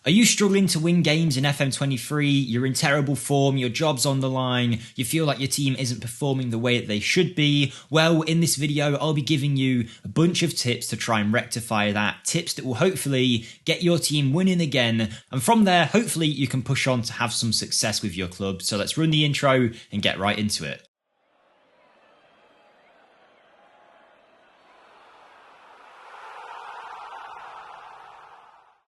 Are you struggling to win games in FM23? You're in terrible form, your job's on the line, you feel like your team isn't performing the way that they should be? Well, in this video, I'll be giving you a bunch of tips to try and rectify that. Tips that will hopefully get your team winning again. And from there, hopefully you can push on to have some success with your club. So let's run the intro and get right into it.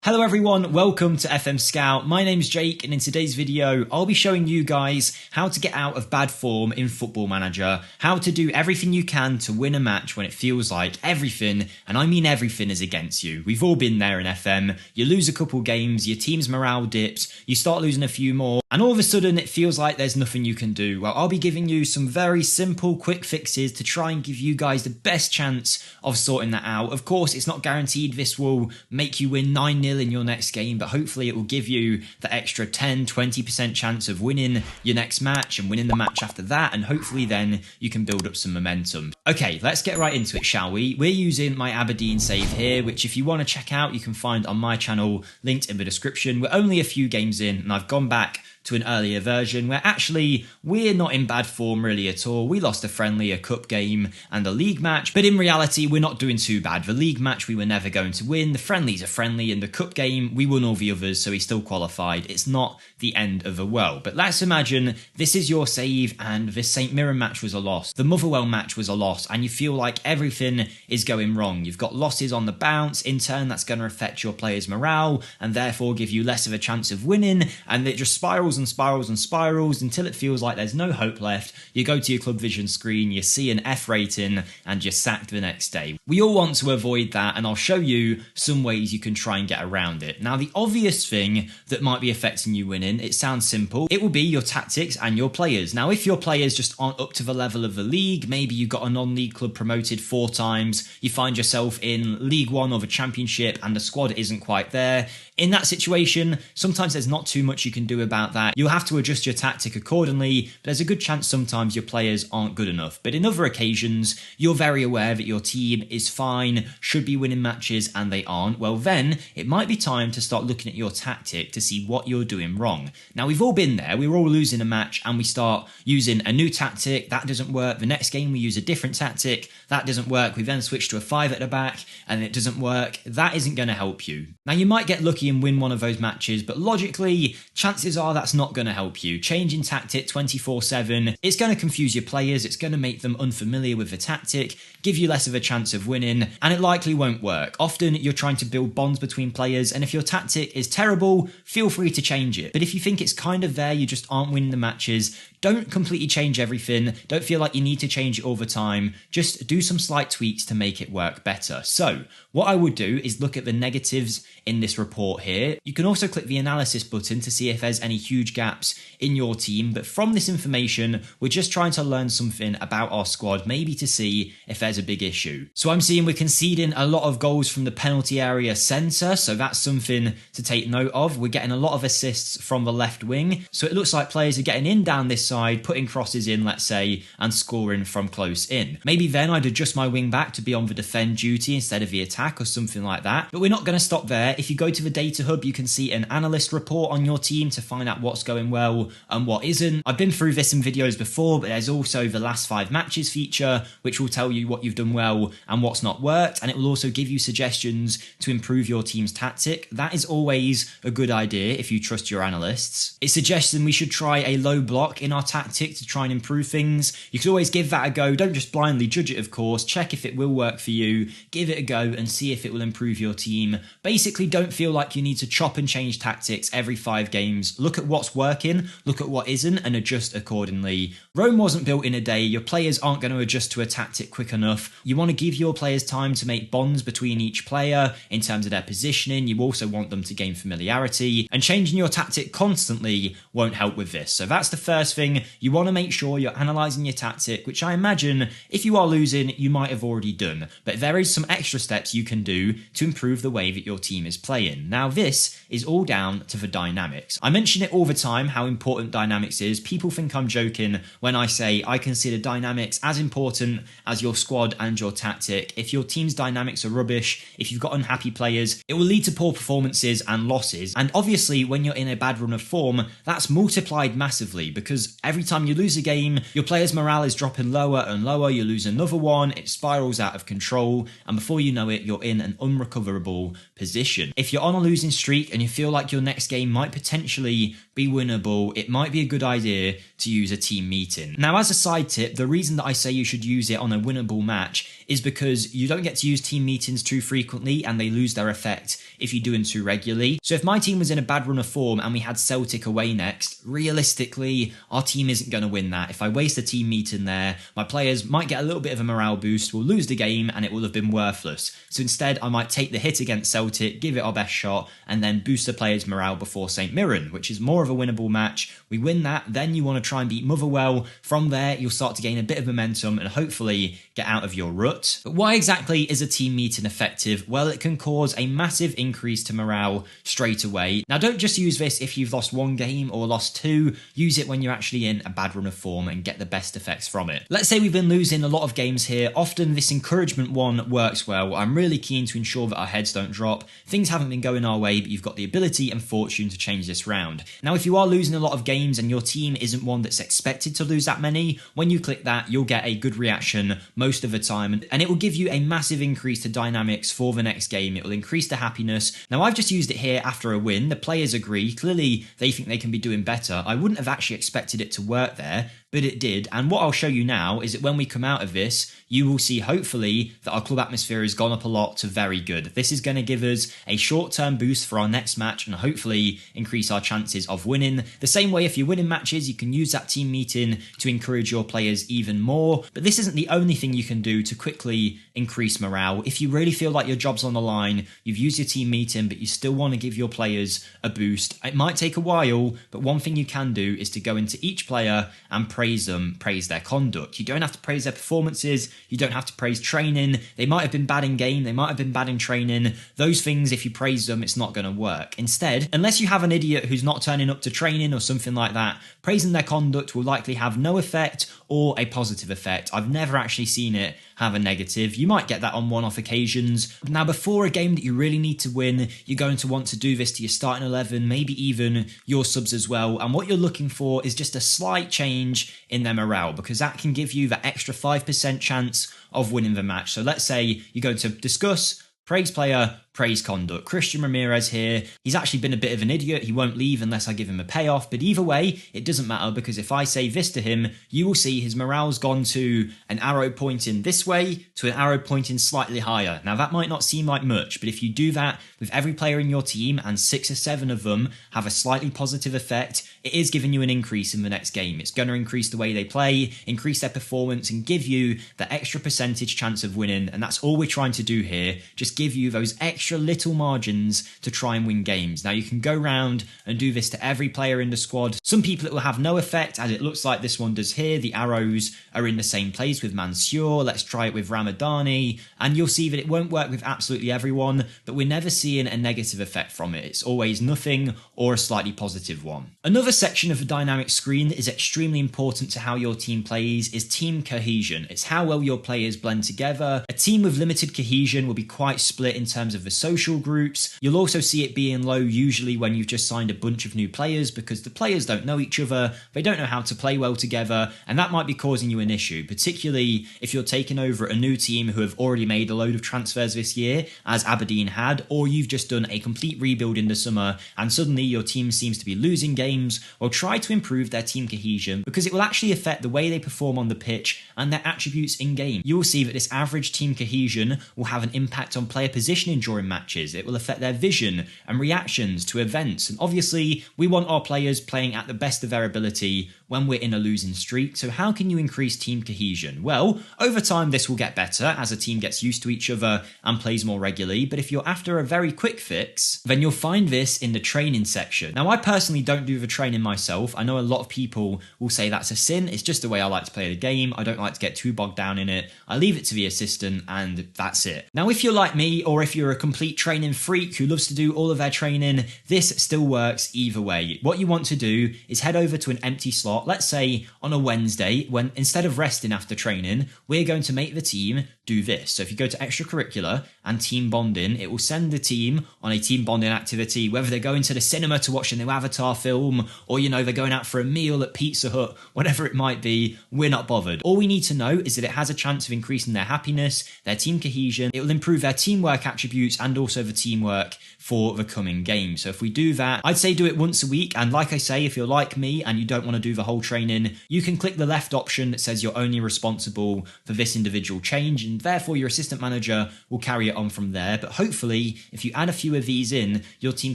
Hello everyone, welcome to FMSCOUT. My name's Jake, and in today's video, I'll be showing you guys how to get out of bad form in Football Manager, how to do everything you can to win a match when it feels like everything, and I mean everything, is against you. We've all been there in FM. You lose a couple games, your team's morale dips, you start losing a few more, and all of a sudden it feels like there's nothing you can do. Well, I'll be giving you some very simple, quick fixes to try and give you guys the best chance of sorting that out. Of course, it's not guaranteed this will make you win 9-0 in your next game, but hopefully it will give you the extra 10-20% chance of winning your next match and winning the match after that, and hopefully then you can build up some momentum. Okay, let's get right into it, shall we? We're using my Aberdeen save here, which if you want to check out, you can find on my channel, linked in the description. We're only a few games in, and I've gone back to an earlier version where actually we're not in bad form really at all. We lost a friendly, a cup game, and a league match, but in reality we're not doing too bad. The league match we were never going to win, the friendly's a friendly, and the cup game we won all the others, so he still qualified. It's not the end of the world. But let's imagine this is your save and this St Mirren match was a loss, the Motherwell match was a loss, and you feel like everything is going wrong. You've got losses on the bounce, in turn that's going to affect your players' morale and therefore give you less of a chance of winning, and it just spirals and spirals and spirals until it feels like there's no hope left. You go to your club vision screen, you see an F rating, and you're sacked the next day. We all want to avoid that, and I'll show you some ways you can try and get around it. Now, the obvious thing that might be affecting you winning, it sounds simple, it will be your tactics and your players. Now, if your players just aren't up to the level of the league, maybe you got a non-league club promoted 4 times, you find yourself in League 1 or the Championship and the squad isn't quite there. In that situation, sometimes there's not too much you can do about that. You'll have to adjust your tactic accordingly, but there's a good chance sometimes your players aren't good enough. But in other occasions, you're very aware that your team is fine, should be winning matches, and they aren't. Well, then it might be time to start looking at your tactic to see what you're doing wrong. Now, we've all been there. We're all losing a match and we start using a new tactic. That doesn't work. The next game we use a different tactic. That doesn't work. We then switch to a 5 at the back and it doesn't work. That isn't going to help you. Now, you might get lucky and win one of those matches, but logically, chances are that's not going to help you. Changing tactic 24/7, it's going to confuse your players, it's going to make them unfamiliar with the tactic, give you less of a chance of winning, and it likely won't work. Often you're trying to build bonds between players, and if your tactic is terrible, feel free to change it. But if you think it's kind of there, you just aren't winning the matches, don't completely change everything. Don't feel like you need to change it all the time. Just do some slight tweaks to make it work better. So what I would do is look at the negatives in this report here. You can also click the analysis button to see if there's any huge gaps in your team. But from this information, we're just trying to learn something about our squad, maybe to see if there's a big issue. So I'm seeing we're conceding a lot of goals from the penalty area centre. So that's something to take note of. We're getting a lot of assists from the left wing. So it looks like players are getting in down this side, putting crosses in, let's say, and scoring from close in. Maybe then I'd adjust my wing back to be on the defend duty instead of the attack or something like that. But we're not going to stop there. If you go to the data hub, you can see an analyst report on your team to find out what's going well and what isn't. I've been through this in videos before, but there's also the last 5 matches feature, which will tell you what you've done well and what's not worked, and it will also give you suggestions to improve your team's tactic. That is always a good idea if you trust your analysts. It suggests that we should try a low block in our tactic to try and improve things. You could always give that a go. Don't just blindly judge it, of course. Check if it will work for you. Give it a go and see if it will improve your team. Basically, don't feel like you need to chop and change tactics every 5 games. Look at what's working, look at what isn't, and adjust accordingly. Rome wasn't built in a day. Your players aren't going to adjust to a tactic quick enough. You want to give your players time to make bonds between each player in terms of their positioning. You also want them to gain familiarity, and changing your tactic constantly won't help with this. So that's the first thing. You want to make sure you're analysing your tactic, which I imagine if you are losing, you might have already done. But there is some extra steps you can do to improve the way that your team is playing. Now, this is all down to the dynamics. I mention it all the time how important dynamics is. People think I'm joking when I say I consider dynamics as important as your squad and your tactic. If your team's dynamics are rubbish, if you've got unhappy players, it will lead to poor performances and losses. And obviously when you're in a bad run of form, that's multiplied massively, because every time you lose a game, your players' morale is dropping lower and lower. You lose another one, it spirals out of control, and before you know it, you're in an unrecoverable position. If you're on a losing streak and you feel like your next game might potentially be winnable, it might be a good idea to use a team meeting. Now, as a side tip, the reason that I say you should use it on a winnable match is because you don't get to use team meetings too frequently and they lose their effect if you do them too regularly. So if my team was in a bad run of form and we had Celtic away next, realistically, our team isn't going to win that. If I waste a team meeting there, my players might get a little bit of a morale boost, we'll lose the game and it will have been worthless. So instead, I might take the hit against Celtic, give it our best shot, and then boost the players' morale before St Mirren, which is more of a winnable match. We win that, then you want to try and beat Motherwell. From there, you'll start to gain a bit of momentum and hopefully get out of your rut. But why exactly is a team meeting effective? Well, it can cause a massive increase to morale straight away. Now, don't just use this if you've lost one game or lost two. Use it when you're actually in a bad run of form and get the best effects from it. Let's say we've been losing a lot of games here. Often this encouragement one works well. I'm really keen to ensure that our heads don't drop. Things haven't been going our way, but you've got the ability and fortune to change this round. Now, if you are losing a lot of games and your team isn't one that's expected to lose that many, when you click that, you'll get a good reaction most of the time, and it will give you a massive increase to dynamics for the next game. It will increase the happiness. Now, I've just used it here after a win. The players agree. Clearly, they think they can be doing better. I wouldn't have actually expected it to work there, but it did. And what I'll show you now is that when we come out of this, you will see hopefully that our club atmosphere has gone up a lot to very good. This is going to give us a short-term boost for our next match and hopefully increase our chances of winning. The same way if you're winning matches, you can use that team meeting to encourage your players even more. But this isn't the only thing you can do to quickly increase morale. If you really feel like your job's on the line, you've used your team meeting, but you still want to give your players a boost, it might take a while, but one thing you can do is to go into each player and praise them, praise their conduct. You don't have to praise their performances, you don't have to praise training. They might have been bad in game, they might have been bad in training. Those things, if you praise them, it's not going to work. Instead, unless you have an idiot who's not turning up to training or something like that, praising their conduct will likely have no effect or a positive effect. I've never actually seen it have a negative. You might get that on one-off occasions. Now, before a game that you really need to win, you're going to want to do this to your starting 11, maybe even your subs as well. And what you're looking for is just a slight change in their morale, because that can give you that extra 5% chance of winning the match. So let's say you're going to discuss praise player, praise conduct. Christian Ramirez here, he's actually been a bit of an idiot. He won't leave unless I give him a payoff. But either way, it doesn't matter, because if I say this to him, you will see his morale's gone to an arrow pointing this way to an arrow pointing slightly higher. Now, that might not seem like much, but if you do that with every player in your team and 6 or 7 of them have a slightly positive effect, it is giving you an increase in the next game. It's going to increase the way they play, increase their performance, and give you the extra percentage chance of winning. And that's all we're trying to do here. Just give you those extra little margins to try and win games. Now, you can go round and do this to every player in the squad. Some people it will have no effect, as it looks like this one does here. The arrows are in the same place with Mansour. Let's try it with Ramadani, and you'll see that it won't work with absolutely everyone, but we're never seeing a negative effect from it. It's always nothing or a slightly positive one. Another section of the dynamic screen that is extremely important to how your team plays is team cohesion. It's how well your players blend together. A team with limited cohesion will be quite split in terms of the social groups. You'll also see it being low usually when you've just signed a bunch of new players, because the players don't know each other, they don't know how to play well together, and that might be causing you an issue, particularly if you're taking over a new team who have already made a load of transfers this year, as Aberdeen had, or you've just done a complete rebuild in the summer and suddenly your team seems to be losing games. Well, try to improve their team cohesion, because it will actually affect the way they perform on the pitch and their attributes in game. You will see that this average team cohesion will have an impact on player positioning during matches. It will affect their vision and reactions to events, and obviously we want our players playing at the best of their ability when we're in a losing streak. So how can you increase team cohesion? Well, over time this will get better as a team gets used to each other and plays more regularly, but if you're after a very quick fix, then you'll find this in the training section. Now, I personally don't do the training myself. I know a lot of people will say that's a sin. It's just the way I like to play the game. I don't like to get too bogged down in it. I leave it to the assistant and that's it. Now, if you're like me, or if you're a complete training freak who loves to do all of their training, this still works either way. What you want to do is head over to an empty slot, let's say on a Wednesday, when instead of resting after training, we're going to make the team do this. So if you go to extracurricular and team bonding, it will send the team on a team bonding activity, whether they're going to the cinema to watch a new Avatar film, or they're going out for a meal at Pizza Hut, whatever it might be, we're not bothered. All we need to know is that it has a chance of increasing their happiness, their team cohesion, it will improve their teamwork attributes and also the teamwork for the coming game. So if we do that, I'd say do it once a week, and like I say, if you're like me and you don't want to do the whole training, you can click the left option that says you're only responsible for this individual change, and therefore your assistant manager will carry it on from there. But hopefully, if you add a few of these in, your team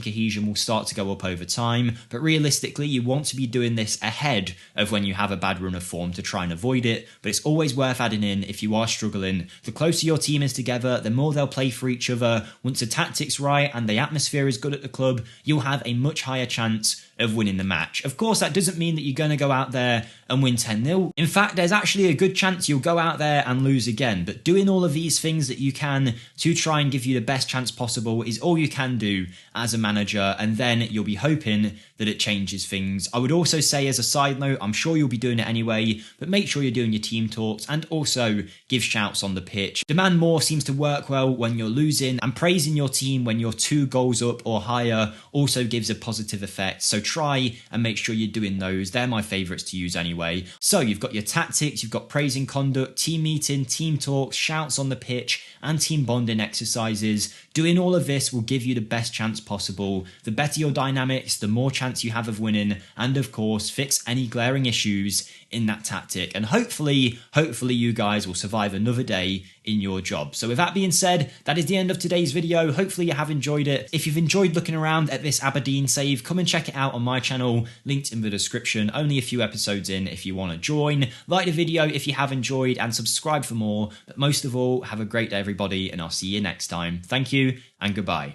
cohesion will start to go up over time. But realistically, you want to be doing this ahead of when you have a bad run of form to try and avoid it, but it's always worth adding in if you are struggling. The closer your team is together, the more they'll play for each other. Once the tactic's right and the atmosphere is good at the club, you'll have a much higher chance of winning the match. Of course, that doesn't mean that you're going to go out there and win 10-0. In fact, there's actually a good chance you'll go out there and lose again. But doing all of these things that you can to try and give you the best chance possible is all you can do as a manager, and then you'll be hoping that it changes things. I would also say, as a side note, I'm sure you'll be doing it anyway, but make sure you're doing your team talks and also give shouts on the pitch. Demand more seems to work well when you're losing, and praising your team when you're 2 goals up or higher also gives a positive effect. So try and make sure you're doing those. They're my favourites to use anyway. So you've got your tactics, you've got praising conduct, team meeting, team talks, shouts on the pitch, and team bonding exercises. Doing all of this will give you the best chance possible. The better your dynamics, the more chance you have of winning, and of course, fix any glaring issues in that tactic. And hopefully you guys will survive another day in your job. So with that being said, that is the end of today's video. Hopefully you have enjoyed it. If you've enjoyed looking around at this Aberdeen save, come and check it out on my channel, linked in the description. Only a few episodes in if you want to join. Like the video if you have enjoyed, and subscribe for more. But most of all, have a great day everybody, and I'll see you next time. Thank you and goodbye.